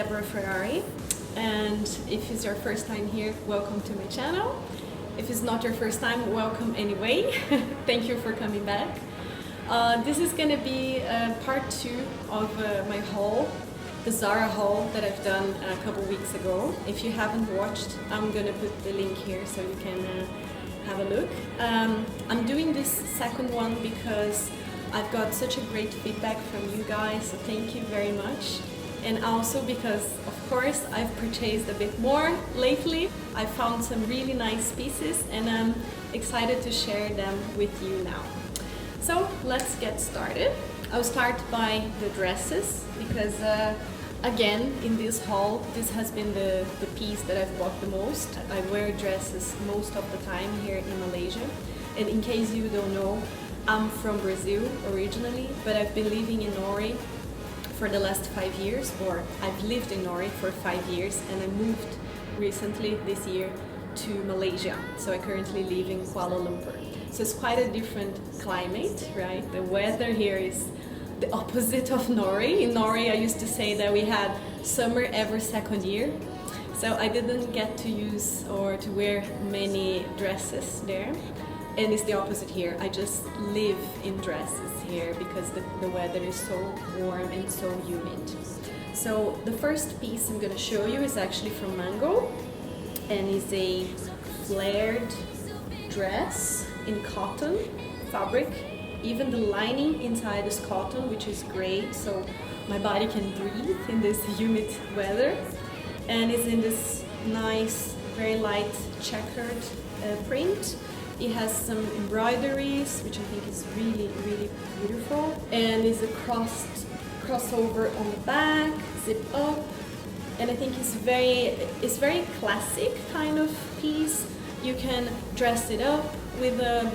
Deborah Ferrari, and if it's your first time here, welcome to my channel. If it's not your first time, welcome anyway. Thank you for coming back. This is gonna be part 2 of my haul, the Zara haul that I've done a couple weeks ago. If you haven't watched, I'm gonna put the link here so you can have a look. I'm doing this second one because I've got such a great feedback from you guys, so thank you very much. And also because, of course, I've purchased a bit more lately. I found some really nice pieces and I'm excited to share them with you now. So let's get started. I'll start by the dresses because again, in this haul, this has been the piece that I've bought the most. I wear dresses most of the time here in Malaysia. And in case you don't know, I'm from Brazil originally, but I've been living in Norway for the last 5 years, or I've lived in Norway for 5 years, and I moved recently this year to Malaysia. So I currently live in Kuala Lumpur. So it's quite a different climate, right? The weather here is the opposite of Norway. In Norway, I used to say that we had summer every second year. So I didn't get to use or to wear many dresses there. And it's the opposite here. I just live in dresses here because the weather is so warm and so humid. So the first piece I'm going to show you is actually from Mango, and is a flared dress in cotton fabric. Even the lining inside is cotton, which is great, so my body can breathe in this humid weather. And it's in this nice, very light checkered print. It has some embroideries, which I think is really, really beautiful. And it's a crossover on the back, zip up. And I think it's very classic kind of piece. You can dress it up with a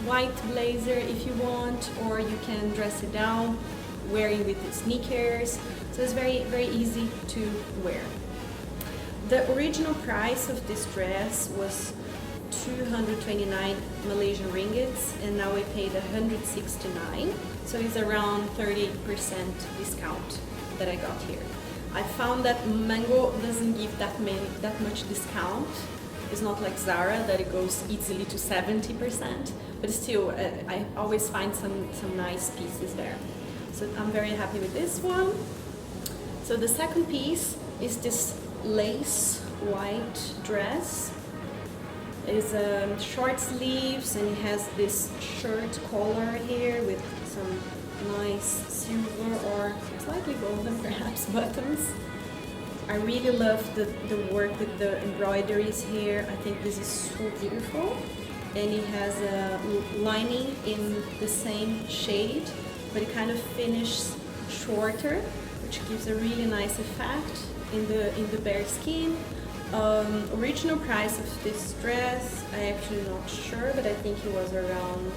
white blazer if you want, or you can dress it down wearing with the sneakers. So it's very, very easy to wear. The original price of this dress was 229 Malaysian ringgits, and now I paid 169, so it's around 30% discount that I got here. I found that Mango doesn't give that much discount. It's not like Zara that it goes easily to 70%, but still I always find some nice pieces there. So I'm very happy with this one. So the second piece is this lace white dress. It is short sleeves, and it has this shirt collar here with some nice silver or slightly golden perhaps buttons. I really love the work with the embroideries here. I think this is so beautiful. And it has a lining in the same shade, but it kind of finishes shorter, which gives a really nice effect in the bare skin. Original price of this dress, I actually not sure, but I think it was around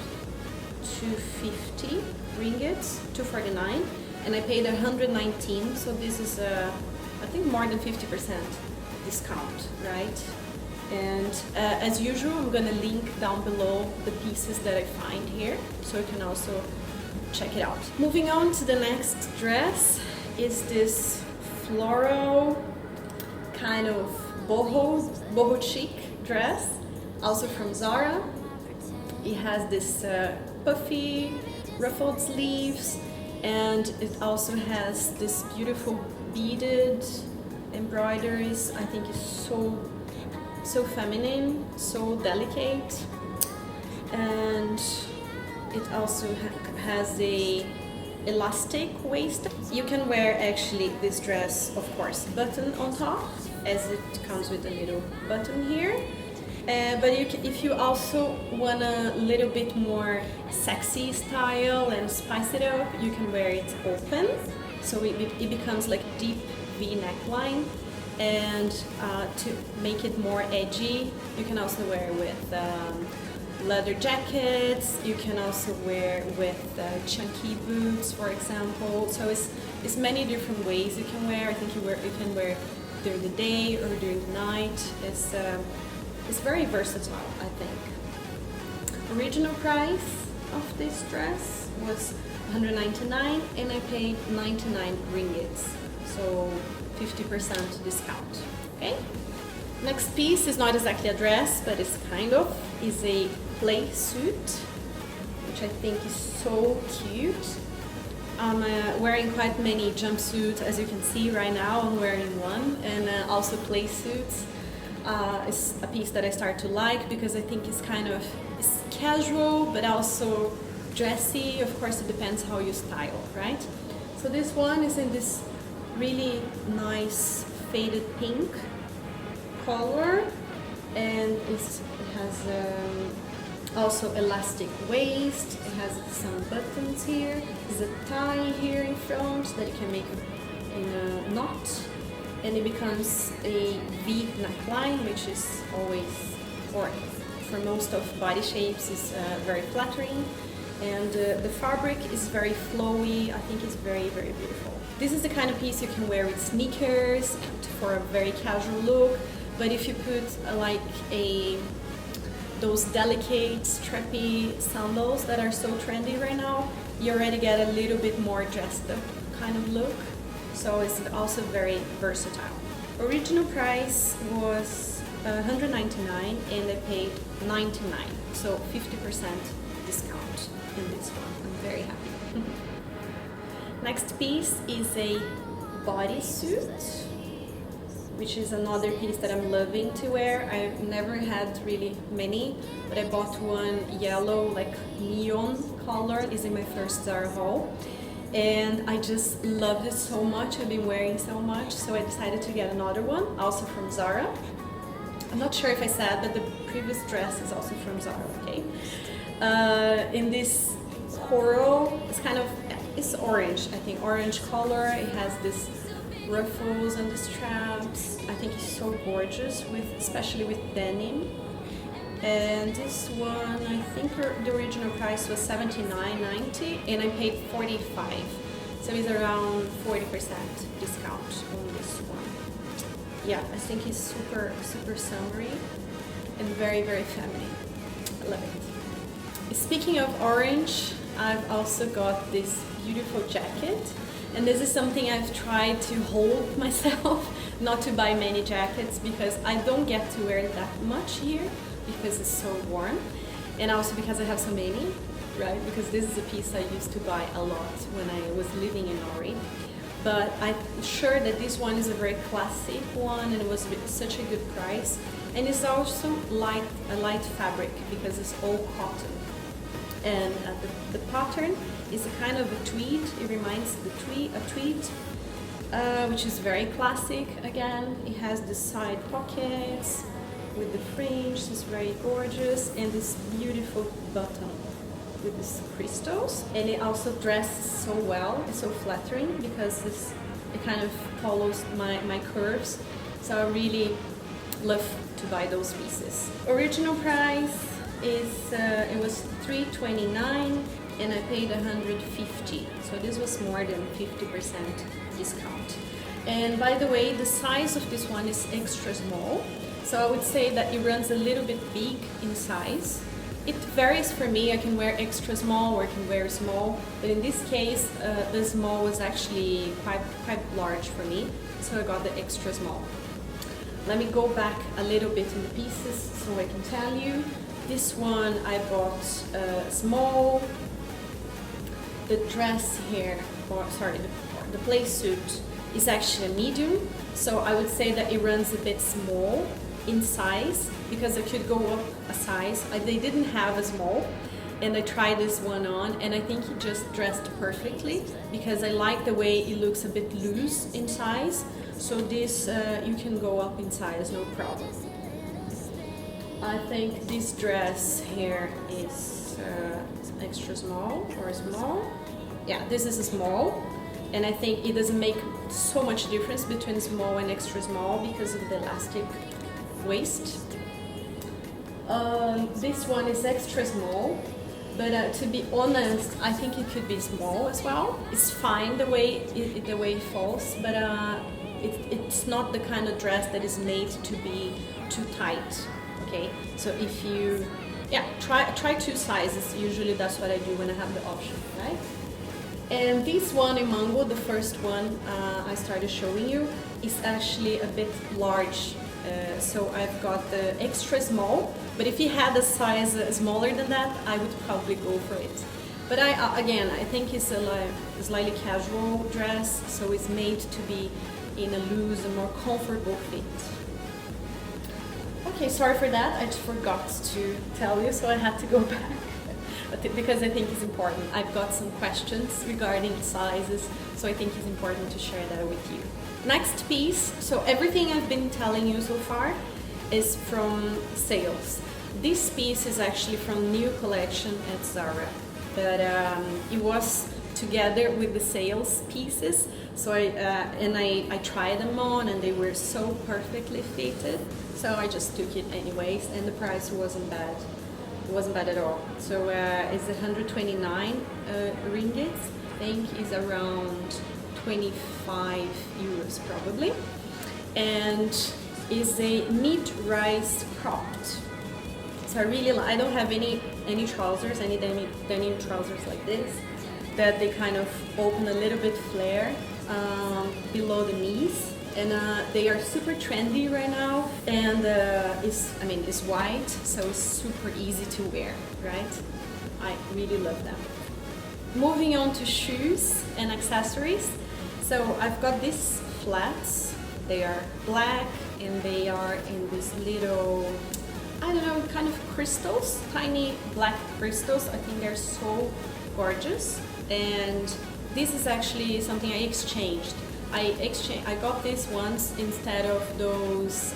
250 ringgits, 249, and I paid 119, so this is I think more than 50% discount, right? And as usual, I'm gonna link down below the pieces that I find here, so you can also check it out. Moving on to the next dress is this floral kind of boho chic dress, also from Zara. It has this puffy ruffled sleeves, and it also has this beautiful beaded embroideries. I think it's so feminine, so delicate, and it also has a elastic waist. You can wear actually this dress, of course, button on top, as it comes with a little button here. But if you also want a little bit more sexy style and spice it up, you can wear it open. So it becomes like a deep V neckline. And to make it more edgy, you can also wear with leather jackets. You can also wear with chunky boots, for example. So it's many different ways you can wear. I think you can wear during the day or during the night. It's very versatile, I think. Original price of this dress was 199, and I paid 99 ringgits. So 50% discount. Okay. Next piece is not exactly a dress, but it's kind of, is a play suit, which I think is so cute. I'm wearing quite many jumpsuits, as you can see right now. I'm wearing one, and also play suits. It's a piece that I start to like because I think it's kind of, it's casual but also dressy. Of course, it depends how you style, right? So this one is in this really nice faded pink color, and it has also elastic waist. It has some buttons here. There's a tie here in front that you can make in a knot, and it becomes a V neckline, which is always, or for most of body shapes, is very flattering. And the fabric is very flowy. I think it's very, very beautiful. This is the kind of piece you can wear with sneakers for a very casual look. But if you put those delicate, strappy sandals that are so trendy right now, you already get a little bit more dressed up kind of look. So it's also very versatile. Original price was $199 and I paid $99, so 50% discount in this one. I'm very happy. Next piece is a bodysuit, which is another piece that I'm loving to wear. I've never had really many, but I bought one yellow, like neon color. It's in my first Zara haul. And I just loved it so much. I've been wearing so much, so I decided to get another one, also from Zara. I'm not sure if I said that the previous dress is also from Zara, okay? In this coral, it's orange, I think, orange color. It has this ruffles and the straps. I think it's so gorgeous, especially with denim. And this one, I think the original price was $79.90 and I paid $45. So it's around 40% discount on this one. Yeah, I think it's super, super summery and very, very feminine. I love it. Speaking of orange, I've also got this beautiful jacket. And this is something I've tried to hold myself, not to buy many jackets, because I don't get to wear that much here because it's so warm, and also because I have so many, right? Because this is a piece I used to buy a lot when I was living in Norway. But I'm sure that this one is a very classic one, and it was such a good price. And it's also a light fabric because it's all cotton. And the pattern is a kind of a tweed. It reminds a tweed, which is very classic. Again, it has the side pockets with the fringe. It's very gorgeous, and this beautiful button with these crystals. And it also dresses so well. It's so flattering because it kind of follows my curves. So I really love to buy those pieces. Original price is it was $329 and I paid $150, so this was more than 50% discount. And by the way, the size of this one is extra small, so I would say that it runs a little bit big in size. It varies for me. I can wear extra small or I can wear small, but in this case the small was actually quite large for me, so I got the extra small. Let me go back a little bit in the pieces so I can tell you. This one I bought small. The dress here, the playsuit is actually a medium, so I would say that it runs a bit small in size because I could go up a size. They didn't have a small, and I tried this one on, and I think it just dressed perfectly because I like the way it looks a bit loose in size. So this you can go up in size, no problem. I think this dress here is extra small or small. Yeah, this is a small, and I think it doesn't make so much difference between small and extra small because of the elastic waist. This one is extra small, but to be honest, I think it could be small as well. It's fine the way it falls, but it's not the kind of dress that is made to be too tight. Okay, so if you try two sizes. Usually that's what I do when I have the option, right? And this one in Mango, the first one I started showing you, is actually a bit large. So I've got the extra small, but if you had a size smaller than that, I would probably go for it. But again, I think it's a slightly casual dress, so it's made to be in a loose and more comfortable fit. Okay, sorry for that, I just forgot to tell you, so I had to go back. Because I think it's important. I've got some questions regarding sizes, so I think it's important to share that with you. Next piece, so everything I've been telling you so far is from sales. This piece is actually from new collection at Zara, but it was together with the sales pieces. So I tried them on and they were so perfectly fitted, so I just took it anyways, and the price wasn't bad. It wasn't bad at all. So it's 129 ringgits. I think is around 25 euros probably, and is a mid-rise cropped. So I don't have any trousers, any denim trousers like this, that they kind of open a little bit flare below the knees. And they are super trendy right now, and it's white, so it's super easy to wear, right? I really love them. Moving on to shoes and accessories. So I've got these flats. They are black and they are in these little, I don't know, kind of crystals, tiny black crystals. I think they're so gorgeous. And this is actually something I exchanged. I got this once instead of those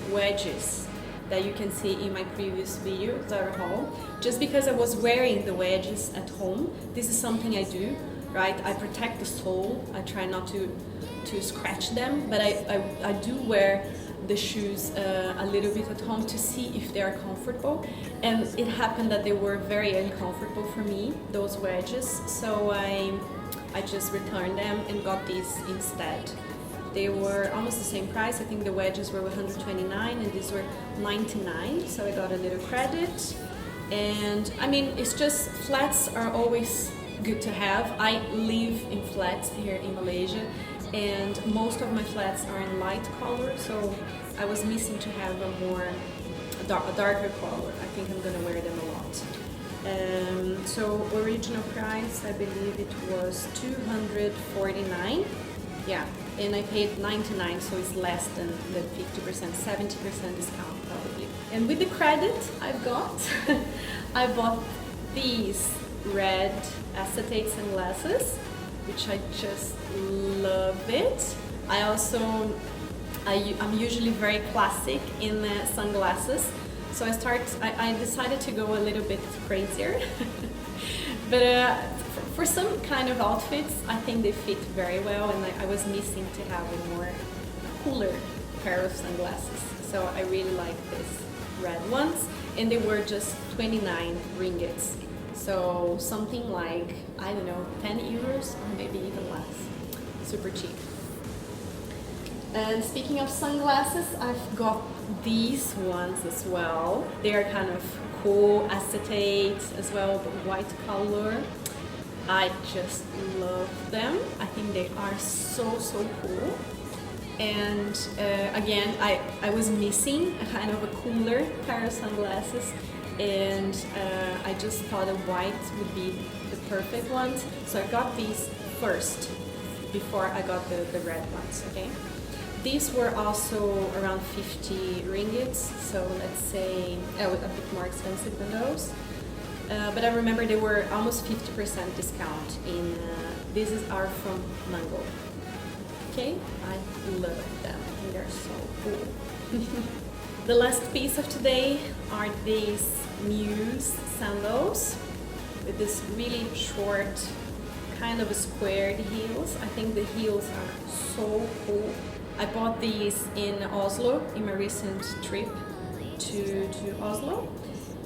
wedges that you can see in my previous video, Zara haul, just because I was wearing the wedges at home. This is something I do, right? I protect the sole. I try not to scratch them, but I do wear the shoes a little bit at home to see if they are comfortable. And it happened that they were very uncomfortable for me, those wedges, so I just returned them and got these instead. They were almost the same price. I think the wedges were 129 and these were 99, so I got a little credit. And I mean, it's just, flats are always good to have. I live in flats here in Malaysia, and most of my flats are in light color, so I was missing to have a darker color. I think I'm gonna wear them a lot. So original price, I believe it was 249. Yeah, and I paid 99, so it's less than the 50%, 70% discount probably. And with the credit I've got, I bought these red acetate sunglasses, which I just love it. I'm usually very classic in sunglasses. So I decided to go a little bit crazier, but for some kind of outfits, I think they fit very well, and I was missing to have a more cooler pair of sunglasses. So I really like these red ones, and they were just 29 ringgits. So something like, I don't know, 10 euros or maybe even less. Super cheap. And speaking of sunglasses, I've got these ones as well. They are kind of cool, acetate as well, but white color. I just love them. I think they are so cool. And again, I was missing a kind of a cooler pair of sunglasses, and I just thought a white would be the perfect ones. So I got these first before I got the red ones, okay? These were also around 50 ringgits, so let's say a bit more expensive than those. But I remember they were almost 50% discount in, these are from Mango. Okay, I love them, and they're so cool. The last piece of today are these Muse sandals with this really short, kind of squared heels. I think the heels are so cool. I bought these in Oslo in my recent trip to Oslo,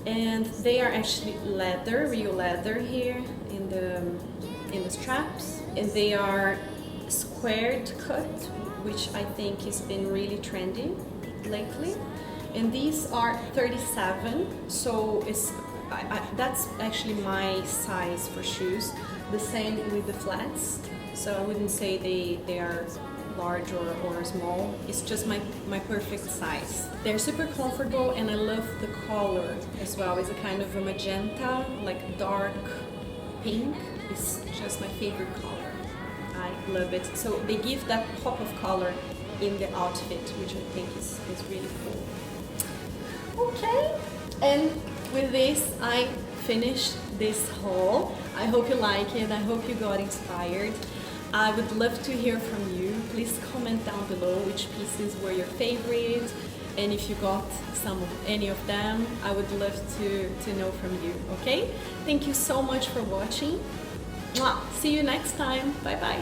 and they are actually leather, real leather here in the straps, and they are squared cut, which I think has been really trendy lately. And these are 37, so it's that's actually my size for shoes. The same with the flats. So I wouldn't say they are large or small. It's just my perfect size. They're super comfortable and I love the color as well. It's a kind of a magenta, like dark pink. It's just my favorite color. I love it. So they give that pop of color in the outfit, which I think is really cool. Okay, and with this I finished this haul. I hope you like it. I hope you got inspired. I would love to hear from you. Please comment down below which pieces were your favorite, and if you got any of them, I would love to know from you, okay? Thank you so much for watching. Mwah. See you next time. Bye bye.